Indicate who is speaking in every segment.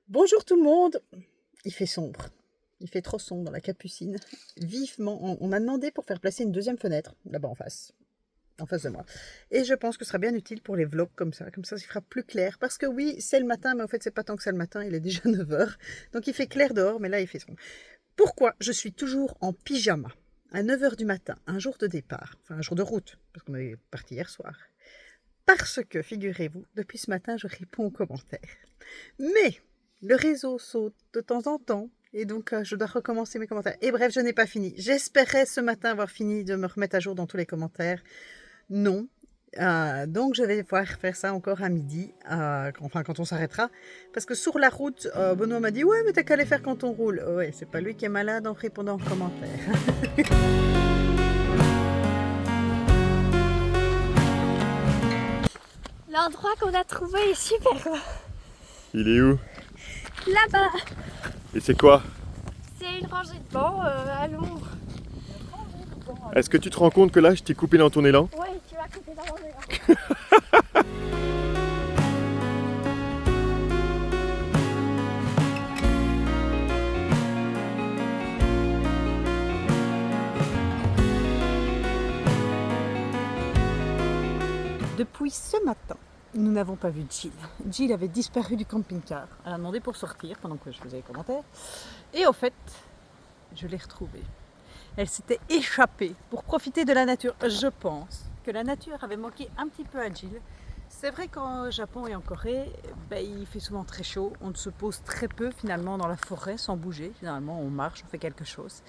Speaker 1: Bonjour tout le monde. Il fait sombre. Il fait trop sombre dans la Capucine. Vivement, on m'a demandé pour faire placer une deuxième fenêtre, là-bas en face de moi. Et je pense que ce sera bien utile pour les vlogs comme ça il fera plus clair. Parce que oui, c'est le matin, mais en fait c'est pas tant que c'est le matin, il est déjà 9 heures. Donc il fait clair dehors, mais là il fait sombre. Pourquoi je suis toujours en pyjama à 9 heures du matin, un jour de départ, enfin un jour de route, parce qu'on est parti hier soir? Parce que, figurez-vous, depuis ce matin, je réponds aux commentaires. Mais le réseau saute de temps en temps et donc je dois recommencer mes commentaires. Et bref, je n'ai pas fini. J'espérais ce matin avoir fini de me remettre à jour dans tous les commentaires. Non. Donc je vais devoir faire ça encore à midi, quand on s'arrêtera. Parce que sur la route, Benoît m'a dit « Ouais, mais t'as qu'à les faire quand on roule. » Ouais, c'est pas lui qui est malade en répondant aux commentaires.
Speaker 2: L'endroit qu'on a trouvé est super quoi.
Speaker 3: Il est où?
Speaker 2: Là-bas,
Speaker 3: Et c'est quoi?
Speaker 2: c'est une rangée de bancs à l'ombre.
Speaker 3: Est-ce que tu te rends compte que là je t'ai coupé dans ton élan?
Speaker 2: Ouais, tu vas couper dans mon élan.
Speaker 1: Depuis ce matin, nous n'avons pas vu Jill. Jill avait disparu du camping-car. Elle a demandé pour sortir pendant que je faisais les commentaires. Et au fait, je l'ai retrouvée. Elle s'était échappée pour profiter de la nature. Je pense que la nature avait manqué un petit peu à Jill. C'est vrai qu'au Japon et en Corée, il fait souvent très chaud. On se pose très peu finalement dans la forêt sans bouger. Finalement, on marche, on fait quelque chose.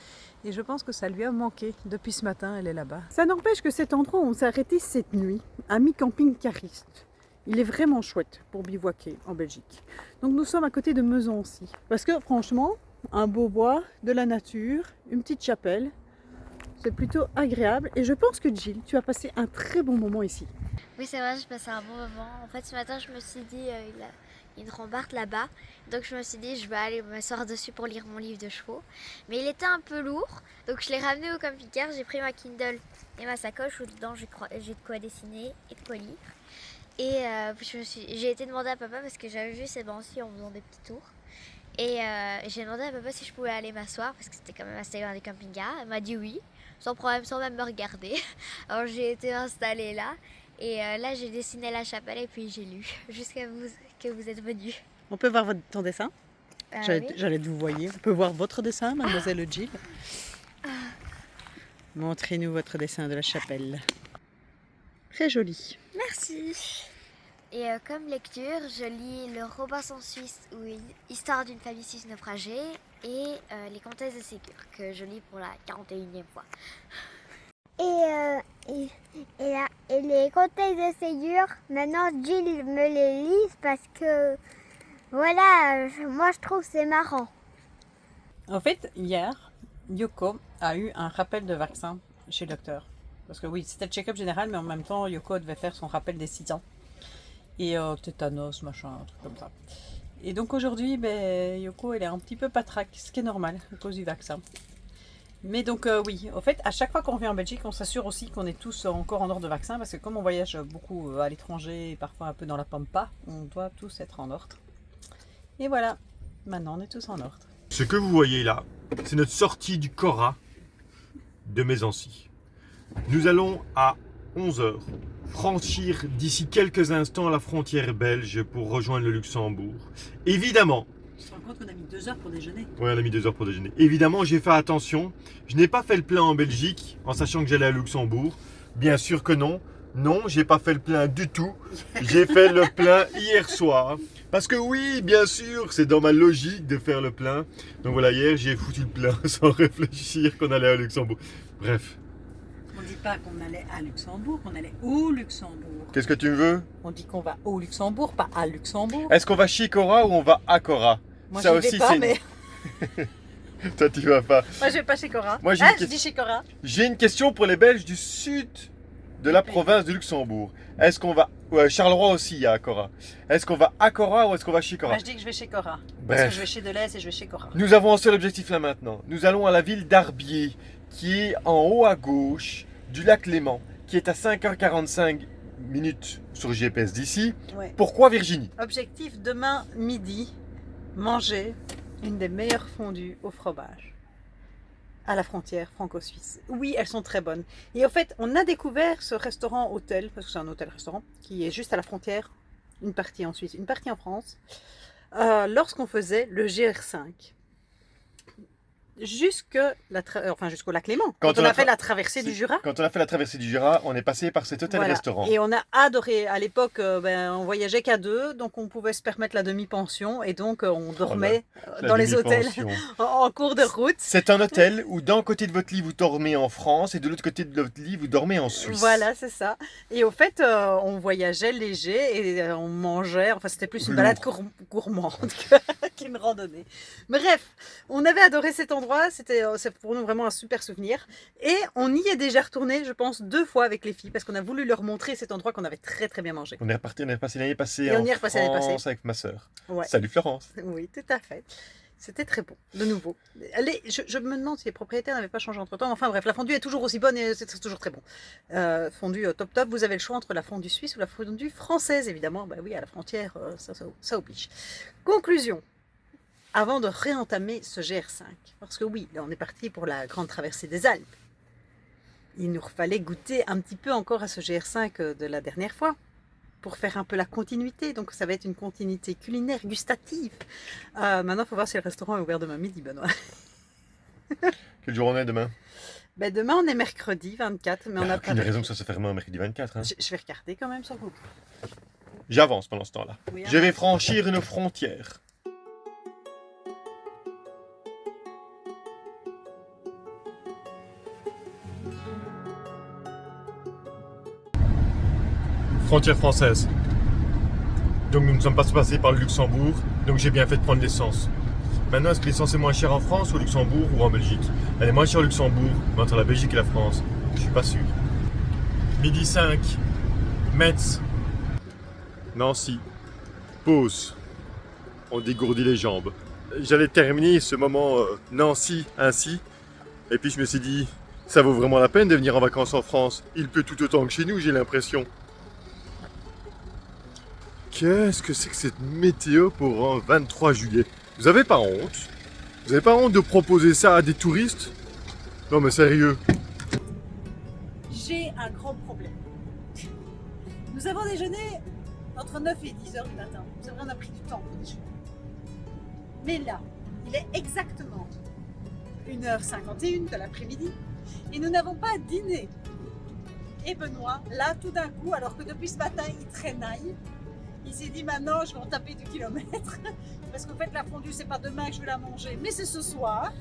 Speaker 1: Et je pense que ça lui a manqué. Depuis ce matin, elle est là-bas. Ça n'empêche que cet endroit où on s'est arrêté cette nuit, ami camping-cariste, il est vraiment chouette pour bivouaquer en Belgique. Donc nous sommes à côté de Meuzancy. Parce que franchement, un beau bois, de la nature, une petite chapelle, c'est plutôt agréable. Et je pense que Jill, tu as passé un très bon moment ici.
Speaker 2: Oui, c'est vrai, j'ai passé un bon moment. En fait, ce matin, je me suis dit, il y a une rambarde là-bas. Donc, je me suis dit, je vais aller m'asseoir dessus pour lire mon livre de chevaux. Mais il était un peu lourd. Donc, je l'ai ramené au camping-car. J'ai pris ma Kindle et ma sacoche où dedans j'ai de quoi dessiner et de quoi lire. Et j'ai été demander à papa parce que j'avais vu ces bancs-ci en faisant des petits tours. Et j'ai demandé à papa si je pouvais aller m'asseoir parce que c'était quand même assez loin du camping-car. Elle m'a dit oui, sans problème, sans même me regarder. Alors j'ai été installée là. Et là, j'ai dessiné la chapelle et puis j'ai lu jusqu'à que vous êtes venus.
Speaker 1: On peut voir ton dessin?
Speaker 2: Oui.
Speaker 1: J'allais vous voyez. On peut voir votre dessin, mademoiselle Jill. Montrez-nous votre dessin de la chapelle. Très joli.
Speaker 2: Merci. Et comme lecture, je lis Le Robinson Suisse ou une histoire d'une famille suisse naufragée et Les Comtesses de Ségur que je lis pour la 41e fois.
Speaker 4: Et les Comtesses de Ségur, maintenant Jill me les lise parce que voilà, moi je trouve que c'est marrant.
Speaker 1: En fait, hier, Yoko a eu un rappel de vaccin chez le docteur. Parce que oui, c'était le check-up général, mais en même temps, Yoko devait faire son rappel des 6 ans. Et tétanos, machin, un truc comme ça. Et donc aujourd'hui, Yoko, elle est un petit peu patraque, ce qui est normal à cause du vaccin. Mais donc oui, au fait, à chaque fois qu'on vient en Belgique, on s'assure aussi qu'on est tous encore en ordre de vaccin, parce que comme on voyage beaucoup à l'étranger et parfois un peu dans la pampa, on doit tous être en ordre. Et voilà, maintenant on est tous en ordre.
Speaker 3: Ce que vous voyez là, c'est notre sortie du Cora de Meuzancy. Nous allons à 11h franchir d'ici quelques instants la frontière belge pour rejoindre le Luxembourg. Évidemment,
Speaker 1: Tu te rends compte qu'on a mis 2 heures pour déjeuner?
Speaker 3: ouais, on a mis 2 heures pour déjeuner. Évidemment, j'ai fait attention. Je n'ai pas fait le plein en Belgique en sachant que j'allais à Luxembourg. Bien sûr que non. Non, j'ai pas fait le plein du tout. J'ai fait le plein hier soir. Parce que oui, bien sûr, c'est dans ma logique de faire le plein. Donc voilà, hier, j'ai foutu le plein sans réfléchir qu'on allait à Luxembourg. Bref.
Speaker 1: On ne dit pas qu'on allait à Luxembourg, on allait au Luxembourg.
Speaker 3: Qu'est-ce que tu veux?
Speaker 1: On dit qu'on va au Luxembourg, pas à Luxembourg.
Speaker 3: Est-ce qu'on va chez Cora ou on va à Cora?
Speaker 1: Moi,
Speaker 3: Ça
Speaker 1: j'y
Speaker 3: aussi,
Speaker 1: vais pas,
Speaker 3: c'est-
Speaker 1: mais...
Speaker 3: Toi, tu vas pas.
Speaker 1: Moi, je vais pas chez Cora.
Speaker 3: Moi, j'ai
Speaker 1: Ah,
Speaker 3: une
Speaker 1: je
Speaker 3: question.
Speaker 1: dis chez Cora.
Speaker 3: J'ai une question pour les Belges du sud de la province de Luxembourg. Est-ce qu'on va... Ouais, Charleroi aussi, il y a à Cora. Est-ce qu'on va à Cora ou est-ce qu'on va chez Cora?
Speaker 1: Moi, je dis que je vais chez Cora. Parce
Speaker 3: Bref.
Speaker 1: que je vais chez Deleuze et je vais chez Cora.
Speaker 3: Nous avons un seul objectif là maintenant. Nous allons à la ville d'Arbier, qui est en haut à gauche du lac Léman, qui est à 5h45 minutes sur GPS d'ici.
Speaker 1: Ouais.
Speaker 3: Pourquoi Virginie?
Speaker 1: Objectif demain midi, manger une des meilleures fondues au fromage à la frontière franco-suisse. Oui, elles sont très bonnes. Et au fait, on a découvert ce restaurant-hôtel, parce que c'est un hôtel-restaurant, qui est juste à la frontière, une partie en Suisse, une partie en France, lorsqu'on faisait le GR5. Jusqu'au lac Léman, quand on a fait la traversée du Jura.
Speaker 3: Quand on a fait la traversée du Jura, on est passé par cet hôtel-restaurant.
Speaker 1: Et on a adoré. À l'époque, on voyageait qu'à deux, donc on pouvait se permettre la demi-pension. Et donc, on dormait dans les hôtels en cours de route.
Speaker 3: C'est un hôtel où d'un côté de votre lit, vous dormez en France et de l'autre côté de votre lit, vous dormez en Suisse.
Speaker 1: Voilà, c'est ça. Et au fait, on voyageait léger et on mangeait. Enfin, c'était plus une balade gourmande qu'une randonnée. Bref, on avait adoré cet endroit. C'est pour nous vraiment un super souvenir. Et on y est déjà retourné, je pense, 2 fois avec les filles parce qu'on a voulu leur montrer cet endroit qu'on avait très très bien mangé.
Speaker 3: On est repassé l'année passée
Speaker 1: et
Speaker 3: en France avec ma sœur.
Speaker 1: Ouais.
Speaker 3: Salut Florence.
Speaker 1: Oui, tout à fait. C'était très bon, de nouveau. Allez, je me demande si les propriétaires n'avaient pas changé entre temps. Enfin bref, la fondue est toujours aussi bonne et c'est toujours très bon. Fondue top top, vous avez le choix entre la fondue suisse ou la fondue française, évidemment. Bah oui, à la frontière, ça oblige. Conclusion. Avant de réentamer ce GR5, parce que oui, là on est parti pour la grande traversée des Alpes. Il nous fallait goûter un petit peu encore à ce GR5 de la dernière fois, pour faire un peu la continuité. Donc ça va être une continuité culinaire, gustative. Maintenant, il faut voir si le restaurant est ouvert demain midi, Benoît.
Speaker 3: Quel jour on est demain?
Speaker 1: Ben, demain on est mercredi 24, mais on a
Speaker 3: aucune raison que ça se ferme un mercredi 24. Hein.
Speaker 1: Je vais regarder quand même sur Google.
Speaker 3: J'avance pendant ce temps-là.
Speaker 1: Oui,
Speaker 3: je vais franchir une frontière. Frontière française. Donc nous ne sommes pas passés par le Luxembourg, donc j'ai bien fait de prendre l'essence. Maintenant, est-ce que l'essence est moins chère en France, au Luxembourg ou en Belgique? Elle est moins chère au Luxembourg, mais entre la Belgique et la France, je suis pas sûr. Midi 5, Metz, Nancy, pause. On dégourdit les jambes. J'allais terminer ce moment Nancy ainsi, et puis je me suis dit, ça vaut vraiment la peine de venir en vacances en France. Il pleut tout autant que chez nous, j'ai l'impression. Qu'est-ce que c'est que cette météo pour un 23 juillet? Vous avez pas honte? Vous avez pas honte de proposer ça à des touristes? Non mais sérieux.
Speaker 1: J'ai un grand problème. Nous avons déjeuné entre 9 et 10 heures du matin. C'est vrai, on a pris du temps pour déjeuner. Mais là, il est exactement 1h51 de l'après-midi et nous n'avons pas dîné. Et Benoît, là, tout d'un coup, alors que depuis ce matin, il traînaille, il s'est dit maintenant je vais en taper du kilomètre parce qu'en fait la fondue c'est pas demain que je vais la manger mais c'est ce soir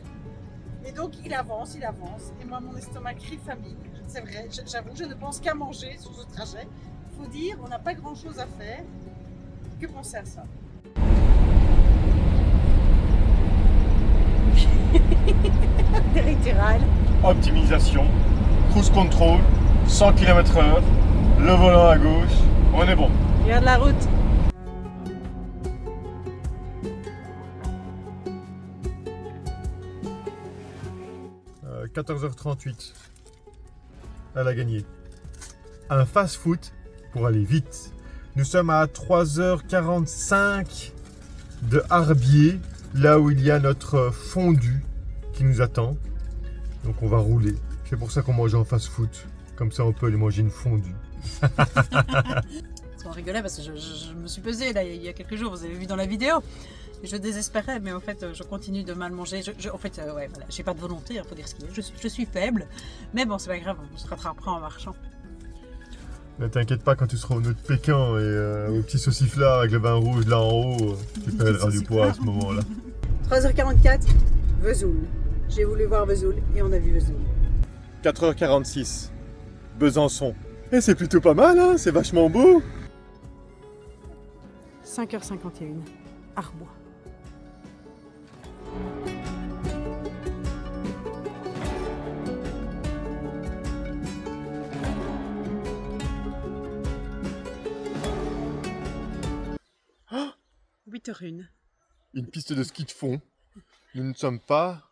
Speaker 1: et donc il avance et moi mon estomac crie famine, c'est vrai, j'avoue je ne pense qu'à manger sur ce trajet. Il faut dire on n'a pas grand chose à faire que penser à ça. Territorial.
Speaker 3: Optimisation, cruise control, 100 km/h, le volant à gauche, on est bon.
Speaker 1: Regarde la route.
Speaker 3: Euh, 14h38. Elle a gagné. Un fast-food pour aller vite. Nous sommes à 3h45 de Harbier, là où il y a notre fondue qui nous attend. Donc on va rouler. C'est pour ça qu'on mange en fast-food. Comme ça on peut aller manger une fondue.
Speaker 1: On rigolait parce que je me suis pesée là, il y a quelques jours, vous avez vu dans la vidéo. Je désespérais, mais en fait, je continue de mal manger. En fait, ouais, voilà, j'ai pas de volonté, il faut dire ce qu'il est. Je suis faible, mais bon, c'est pas grave, on se rattrapera en marchant.
Speaker 3: Ne t'inquiète pas, quand tu seras au nœud de Pékin et au petit sauciflard avec le vin rouge là en haut, tu perdras du poids à ce moment-là.
Speaker 1: 3h44, Vesoul. J'ai voulu voir Vesoul et on a vu Vesoul.
Speaker 3: 4h46, Besançon. Et c'est plutôt pas mal, hein, c'est vachement beau.
Speaker 1: 5h51, Arbois.
Speaker 3: Oh,
Speaker 1: 8h01.
Speaker 3: une piste de ski de fond. Nous ne sommes pas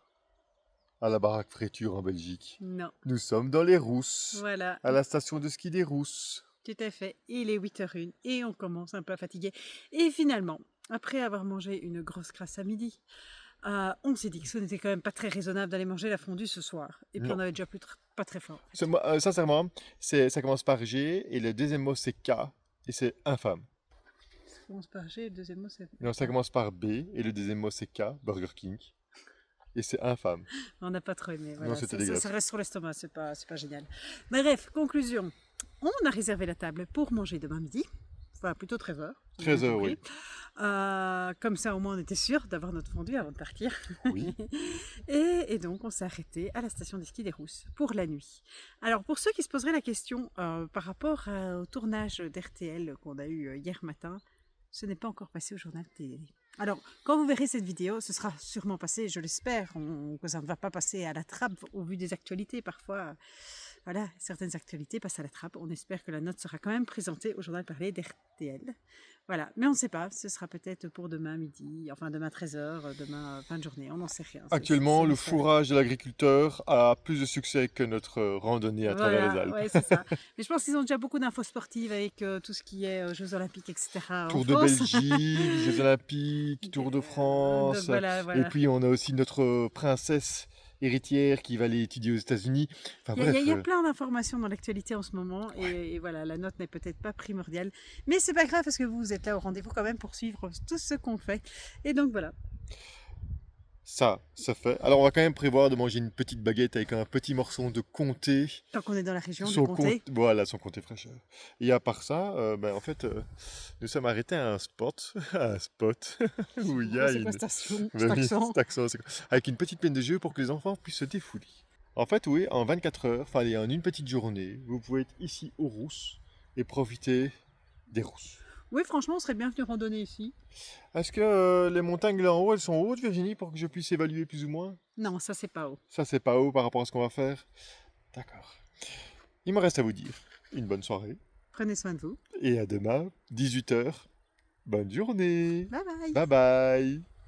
Speaker 3: à la baraque Fréture en Belgique.
Speaker 1: Non,
Speaker 3: Nous sommes dans les Rousses,
Speaker 1: voilà,
Speaker 3: à la station de ski des Rousses.
Speaker 1: tout à fait. Il est 8h01 et on commence un peu à fatiguer. Et finalement, après avoir mangé une grosse crasse à midi, on s'est dit que ce n'était quand même pas très raisonnable d'aller manger la fondue ce soir. Et puis
Speaker 3: Non.
Speaker 1: on avait déjà plus pas très faim.
Speaker 3: Sincèrement, ça commence par G et le deuxième mot c'est K et c'est infâme.
Speaker 1: Ça commence par G, le deuxième mot c'est...
Speaker 3: Non, ça commence par B et le deuxième mot c'est K, Burger King. Et c'est infâme.
Speaker 1: On n'a pas trop aimé. Voilà.
Speaker 3: Non, c'était dégueulasse.
Speaker 1: Ça reste sur l'estomac, c'est pas génial. Bref, conclusion. On a réservé la table pour manger demain midi. Enfin, plutôt 13h.
Speaker 3: 13h, oui.
Speaker 1: Comme ça, au moins, on était sûr d'avoir notre fondue avant de partir.
Speaker 3: Oui.
Speaker 1: Et donc, on s'est arrêté à la station des skis des Rousses pour la nuit. Alors, pour ceux qui se poseraient la question par rapport au tournage d'RTL qu'on a eu hier matin, ce n'est pas encore passé au journal télé. Alors, quand vous verrez cette vidéo, ce sera sûrement passé, je l'espère, que ça ne va pas passer à la trappe au vu des actualités. Parfois, voilà, certaines actualités passent à la trappe. On espère que la note sera quand même présentée au journal parlé d'RTL. Voilà, mais on ne sait pas, ce sera peut-être pour demain midi, enfin demain 13h, demain fin de journée, on n'en sait rien.
Speaker 3: Actuellement, le
Speaker 1: mystérieux.
Speaker 3: fourrage de l'agriculteur a plus de succès que notre randonnée à travers les Alpes.
Speaker 1: Ouais, c'est ça. Mais je pense qu'ils ont déjà beaucoup d'infos sportives avec tout ce qui est Jeux Olympiques, etc.
Speaker 3: Tour de Belgique, Jeux Olympiques, Tour de France.
Speaker 1: Donc, voilà.
Speaker 3: Et puis on a aussi notre princesse héritière qui va aller étudier aux États-Unis. Enfin,
Speaker 1: Il y a plein d'informations dans l'actualité en ce moment et voilà, la note n'est peut-être pas primordiale, mais c'est pas grave parce que vous êtes là au rendez-vous quand même pour suivre tout ce qu'on fait. Et donc voilà.
Speaker 3: ça fait. Alors on va quand même prévoir de manger une petite baguette avec un petit morceau de comté.
Speaker 1: Tant qu'on est dans la région du
Speaker 3: Son
Speaker 1: comté.
Speaker 3: Voilà, son comté fraîcheur. Et à part ça, en fait, nous sommes arrêtés à un spot, où il y a
Speaker 1: C'est quoi cet accent
Speaker 3: avec une petite plaine de jeux pour que les enfants puissent se défouler. En fait, oui, en 24 heures, enfin en une petite journée, vous pouvez être ici aux Rousses et profiter des Rousses.
Speaker 1: Oui, franchement, on serait bien venu randonner ici.
Speaker 3: Est-ce que les montagnes là en haut, elles sont hautes, Virginie, pour que je puisse évaluer plus ou moins?
Speaker 1: Non, ça c'est pas haut.
Speaker 3: Ça, c'est pas haut par rapport à ce qu'on va faire. D'accord. Il me reste à vous dire une bonne soirée.
Speaker 1: Prenez soin de vous.
Speaker 3: Et à demain, 18h. Bonne journée.
Speaker 1: Bye bye.
Speaker 3: Bye bye.